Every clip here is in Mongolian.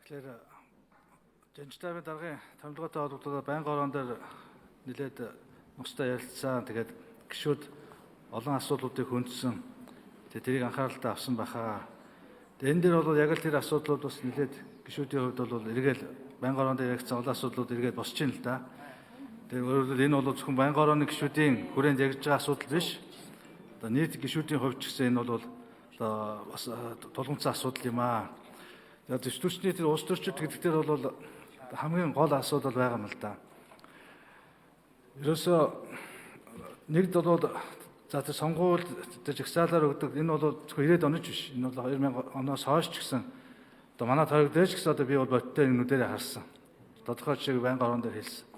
Тэгэхээр Жанжтайвын даргын томилгоотой холбогдоод байнгын орон дээр нэлээд нустай ярилцсан. Тэгээд гишүүд олон асуудлуудыг хөндсөн. Тэгээд тэрийг анхааралтай авсан баха. Тэгээд энэ дээр бол яг л тэр асуудлууд бас нэлээд гишүүдийн хувьд бол эргээл байнгын орон дээр яригдсан олон асуудлууд эргээд босч ийн л да. Тэгээд өөрөөр хэлбэл энэ бол зөвхөн байнгын орны гишүүдийн хүрээнд яригдж байгаа асуудал биш. Одоо нийт гишүүдийн хувьд ч гэсэн энэ бол одоо бас тулгымцсан асуудал юм аа. Тэгээд дэвтүрчний тэр улс төрчид гэдэг дээр бол хамгийн гол асуудал байгаа юм л да. Ерөөсөө нэгд бол за тэр сонгуульд жагсаалаар өгдөг энэ бол зөвхөн 90-ад оны ч биш. Энэ бол 2000 оноос хойш ч гэсэн одоо манай тойрог дээр ч гэсэн одоо би бол бодтой нүдэрээ харсан. Тодорхой жишээг байнгын орон дээр хэлсэн.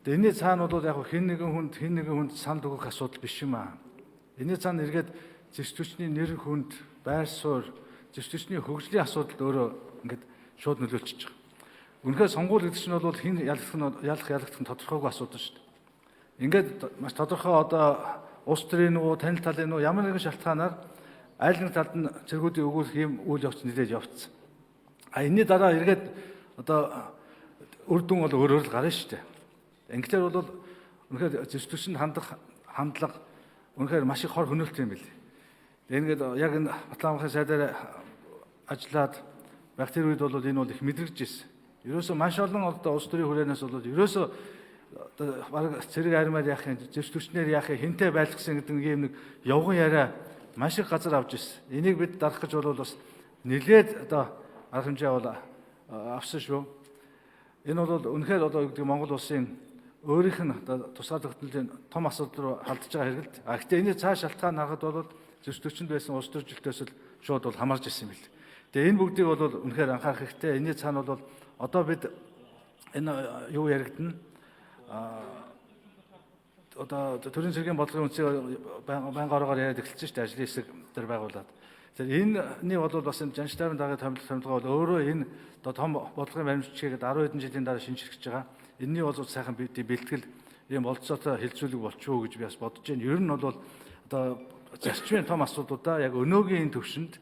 Тэгээд энэний цаана бол яг хэн нэгэн хүнд санд өгөх асуудал биш юм аа. Энэний цаана эргээд зэвсгчний нэр хүнд байр суурь зэвсгчний хөгжлийн асуудалд өөрөө ингээд шууд нөлөөлчихөж байгаа. Үнэхээр сонгуул гэдэг чинь бол хэн ялах нь тодорхойгүй асуудал шүү дээ. Ингээд маш тодорхой одоо улс төрийн үү, танил талын үү ямар нэгэн шалтгаанаар аль нэг талд нь цэргүүдийн өгүүлэх юм үйл явц нэлээд явцсан. Энэний дараа эргээд одоо үр дүн бол өөрөөр л гарна шүү дээ. Ингээд бол үнэхээр зэвсгчэнд хандлага үнэхээр маш их хор хөнөөлт юм билээ. Ингээд яг энэ Батлан хамгаалахын сайдаар ажиллаад байх тэр үед бол энэ бол их мэдрэгдэж ирсэн. Ерөөсөө маш олон одоо улс төрийн хүрээнээс бол ерөөсөө одоо баг цэрэг армаар яах юм, зэвсгчнэр яах юм, хинтээ байлгсан гэдэг нэг явган яриа маш их газар авч ирсэн. Энийг бид дарах гэж бол бас нэлээд одоо арга хэмжээ бол авсан шүү. Энэ бол үнэхээр одоо гэдэг Монгол улсын өөрийнх нь одоо тусгай тогтнолын том асуудал руу халдж байгаа хэрэг л. Гэхдээ энэ цааш шалтгаан харахад бол зэвсгчэнд байсан улс төржилтөөс л шууд бол хамаарч ирсэн юм бэл. Тэгээ энэ бүгдийг бол үнэхээр анхаарах хэрэгтэй. Энэний цаана бол одоо бид энэ юу яригдана? Одоо төрийн цэргийн бодлогын үнцийг байнгын ороогоор яриад эхэлсэн шүү дээ. Ажлын хэсэг дээр байгуулад. Тэгэхээр энэний бол бас энэ Жанжтайвын даргын томилгоо бол өөрөө энэ одоо том бодлогын баримтчилгээгээд 10 хэдэн жилийн дараа шинжлэх гэж байгаа. Энэний бол сайхан бэлтгэл ийм болцоотой хилцүүлэг болчихоо гэж би бас бодож байна. Ер нь бол одоо зарчмын том асуудлуудаа яг өнөөгийн төвшөнд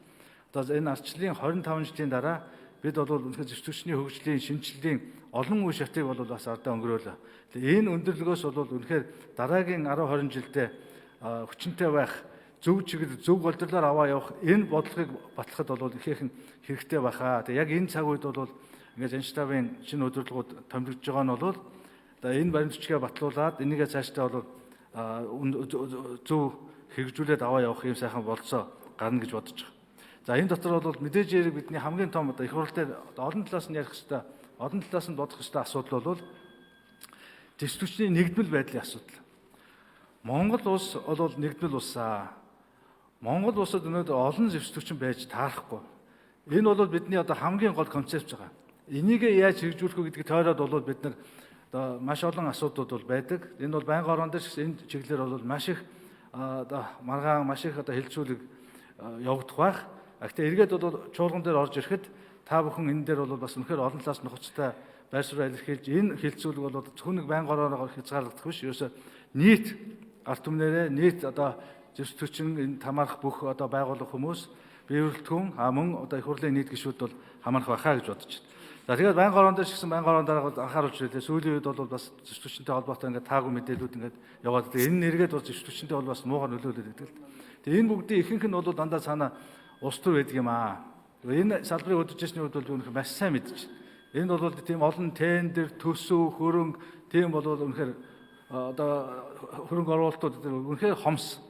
одоо энэ ардчлалын 25 жилийн дараа бид бол үнэхээр зэвсгчний хөгжлийн шинжилгээний олон үе шатыг бол бас ардаа өнгөрөөлөө. Тэгээ энэ өндөрлөгөөс бол үнэхээр дараагийн 10-20 жилдээ хүчинтэй байх, зөв чиглэл, зөв голдрлоор аваа явах энэ бодлогыг батлахад бол ихээхэн хэрэгтэй байхаа. Тэгээ яг энэ цаг үед бол ингээд Жанжтайвын шинэ удирдлагууд томилогдож байгаа нь бол одоо энэ баримтчилгээ батлуулаад энийгээ цаашдаа бол зөв хэрэгжүүлээд аваа явах юм сайхан болцоо гарна гэж бодож байгаа. За энэ дотор бол мэдээж яриг бидний хамгийн том одоо их хурл дээр олон талаас нь ярих хэрэгтэй, олон талаас нь бодох хэрэгтэй асуудал бол зэвсгчний нэгдмэл байдлын асуудал. Монгол улс бол нэгдмэл улс аа. Монгол улсад өнөөдөр олон зэвсгчин байж таарахгүй. Энэ бол бидний одоо хамгийн гол концепц байгаа. Энийг яаж хэрэгжүүлэх вэ гэдгийг тойроод бол бид нар одоо маш олон асуудлууд бол байдаг. Энэ бол байнгын орон дээр энэ чиглэлээр бол маш их одоо маргаан маш их одоо хилцүүлэг явагдах байх. Гэхдээ эргээд бол чуулган дээр орж ирэхэд та бүхэн энэ дээр бол бас үнэхээр олон талаас нухацтай байр суурь илэрхийлж энэ хилцүүлэг бол зөвхөн нэг байнгын ороогоор хязгаарлагдах биш. Ерөөсөө нийт ард түмнэрээ нийт одоо зэвсгчин энэ хамаарах бүх одоо байгууллага хүмүүс биевэрлэтгүн мөн одоо их хурлын нийт гишүүд бол хамаарах байхаа гэж бодож байна. За тэгээд байнгын орон дээр ч гэсэн байнгын орон дараа анхааруулж байлээ. Сүүлийн үед бол бас зэвсгчтэй холбоотой ингээд таагүй мэдээлүүд ингээд яваад. Тэгээд энэ нэргээд бол зэвсгчтэй бол бас муугар нөлөөлөд байдаг л. Тэгээд энэ бүгдийн ихэнх нь бол дандаа цаана улс төр байдаг юм аа. Энэ салбарыг өдөрж ирсний үед бол үнэхээр маш сайн мэдж байна. Энэ бол тийм олон тендер, төсөв, хөрөнгө тийм бол үнэхээр одоо хөрөнгө оруулалтууд үнэхээр хомс.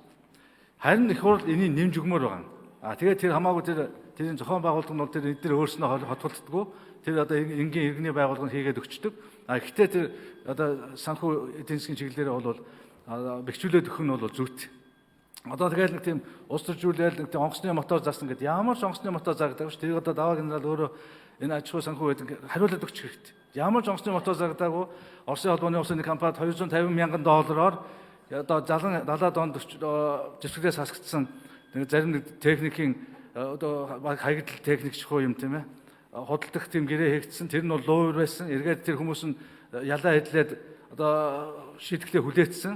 Харин их хурл энийг нэмж өгмөр байгаа. Тэгээд тэр хамаагүй тэрийн зохион байгуулалт нь бол тэр эдгээр өөрснөө хотголддгоо. Тэр одоо энгийн иргэний байгууллагыг хийгээд өгчдөг. Гэхдээ тэр одоо санхүү эдийн засгийн чиглэлээр бол бэхжүүлээд өгөх нь бол зүйт. Одоо тэгэл нэг тийм улс төржүүлэл нэг тийм онгоцны мотор заасан гэдэг ямар ч онгоцны мотор заагдаг ш. Тэр одоо даваа генерал өөрөө энэ аж ахуй санхүү гэдэг хариулт өгч хэрэгтэй. Ямар ч онгоцны мотор заагдаагүй Оросын холбооны улсын нэг компанид $250 мянган одоо 70-70 онд зэвсгээс хасагдсан зарим нэг техникийн одоо хаягдл техник шихуу юм тийм ээ. Худалдах тийм гэрээ хийгдсэн. Тэр нь бол луур байсан. Эргээд тэр хүмүүс нь ялаа хэдлээд одоо шийдвэрлэлээ хүлээцсэн.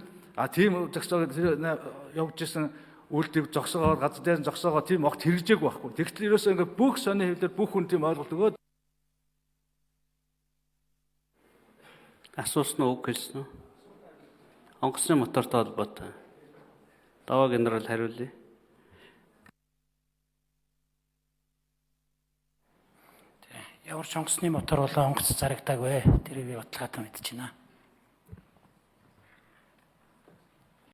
Тийм зогсоогоо явж исэн үйлдэл зогсоогоор газар дээр зогсоогоо тийм огт хэрэгжээгүй байхгүй. Тэгтэл ерөөсөө ингээд бүх сони хэвлэр бүх хүн тийм ойлголт өгөөд Асуусан уу, үг хэлсэн үү? Онгоцны мотортой холбоотой. Даваа генерал хариулъя. Ямар ч онгоцны мотор болоо онгоц зарагдаг вэ? Тэрийг би баталгаатай мэдчихэе.